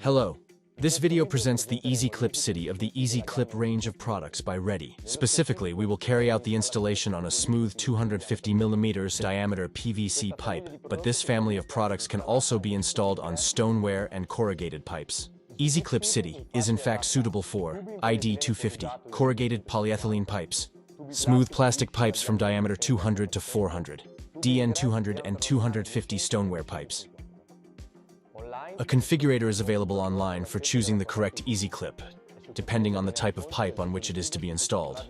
Hello. This video presents the Easy Clip City of the Easy Clip range of products by Redi. Specifically, we will carry out the installation on a smooth 250mm diameter PVC pipe, but this family of products can also be installed on stoneware and corrugated pipes. Easy Clip City is in fact suitable for ID 250 corrugated polyethylene pipes, smooth plastic pipes from diameter 200 to 400, DN 200 and 250 stoneware pipes. A configurator is available online for choosing the correct Easy Clip, depending on the type of pipe on which it is to be installed.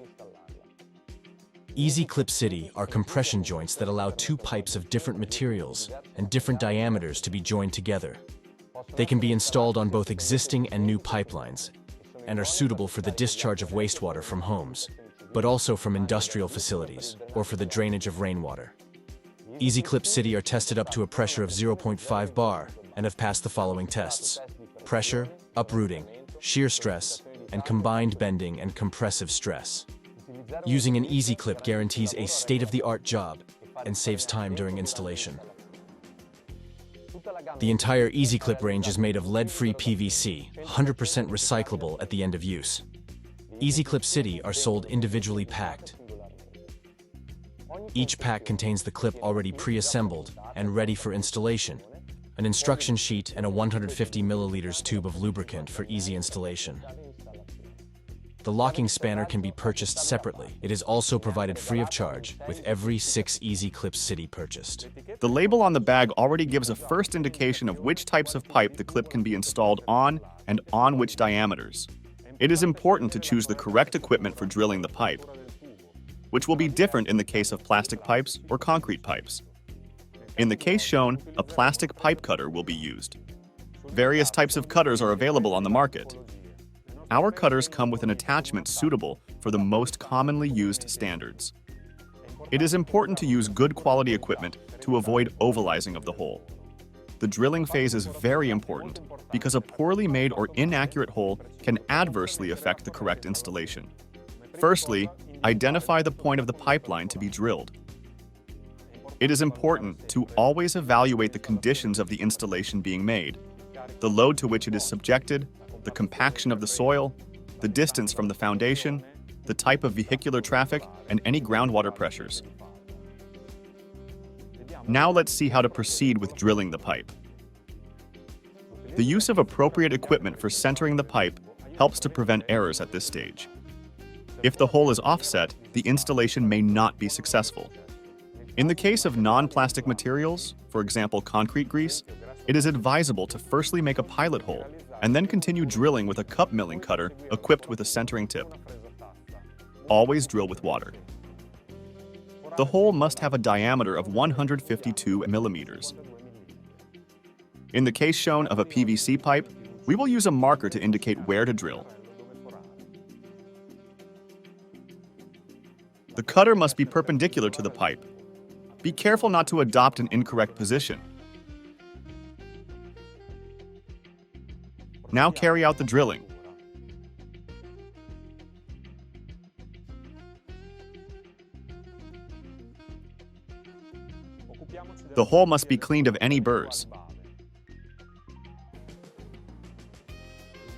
Easy Clip City are compression joints that allow two pipes of different materials and different diameters to be joined together. They can be installed on both existing and new pipelines and are suitable for the discharge of wastewater from homes, but also from industrial facilities or for the drainage of rainwater. Easy Clip City are tested up to a pressure of 0.5 bar and have passed the following tests: pressure, uprooting, shear stress, and combined bending and compressive stress. Using an Easy Clip guarantees a state-of-the-art job and saves time during installation. The entire Easy Clip range is made of lead-free PVC, 100% recyclable at the end of use. Easy Clip City are sold individually packed. Each pack contains the clip already pre-assembled and ready for installation, an instruction sheet, and a 150 milliliters tube of lubricant for easy installation. The locking spanner can be purchased separately. It is also provided free of charge with every 6 Easy Clip City purchased. The label on the bag already gives a first indication of which types of pipe the clip can be installed on and on which diameters. It is important to choose the correct equipment for drilling the pipe, which will be different in the case of plastic pipes or concrete pipes. In the case shown, a plastic pipe cutter will be used. Various types of cutters are available on the market. Our cutters come with an attachment suitable for the most commonly used standards. It is important to use good quality equipment to avoid ovalizing of the hole. The drilling phase is very important because a poorly made or inaccurate hole can adversely affect the correct installation. Firstly, identify the point of the pipeline to be drilled. It is important to always evaluate the conditions of the installation being made, the load to which it is subjected, the compaction of the soil, the distance from the foundation, the type of vehicular traffic, and any groundwater pressures. Now let's see how to proceed with drilling the pipe. The use of appropriate equipment for centering the pipe helps to prevent errors at this stage. If the hole is offset, the installation may not be successful. In the case of non-plastic materials, for example concrete grease, it is advisable to firstly make a pilot hole and then continue drilling with a cup milling cutter equipped with a centering tip. Always drill with water. The hole must have a diameter of 152 millimeters. In the case shown of a PVC pipe, we will use a marker to indicate where to drill. The cutter must be perpendicular to the pipe. Be careful not to adopt an incorrect position. Now carry out the drilling. The hole must be cleaned of any burrs.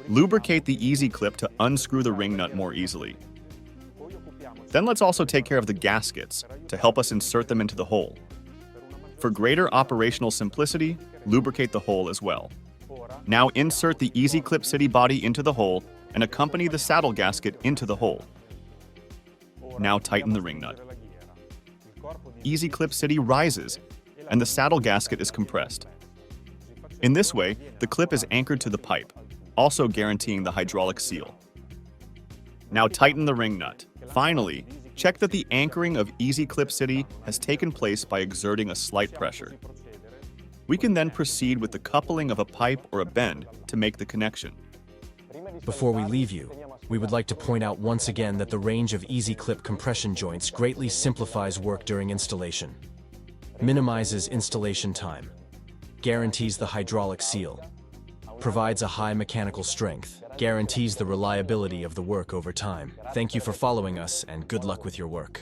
Lubricate the Easy Clip to unscrew the ring nut more easily. Then let's also take care of the gaskets to help us insert them into the hole. For greater operational simplicity, lubricate the hole as well. Now insert the Easy Clip City body into the hole and accompany the saddle gasket into the hole. Now tighten the ring nut. Easy Clip City rises and the saddle gasket is compressed. In this way, the clip is anchored to the pipe, also guaranteeing the hydraulic seal. Now tighten the ring nut. Finally, check that the anchoring of Easy Clip City has taken place by exerting a slight pressure. We can then proceed with the coupling of a pipe or a bend to make the connection. Before we leave you, we would like to point out once again that the range of Easy Clip compression joints greatly simplifies work during installation, minimizes installation time, guarantees the hydraulic seal, provides a high mechanical strength, guarantees the reliability of the work over time. Thank you for following us and good luck with your work.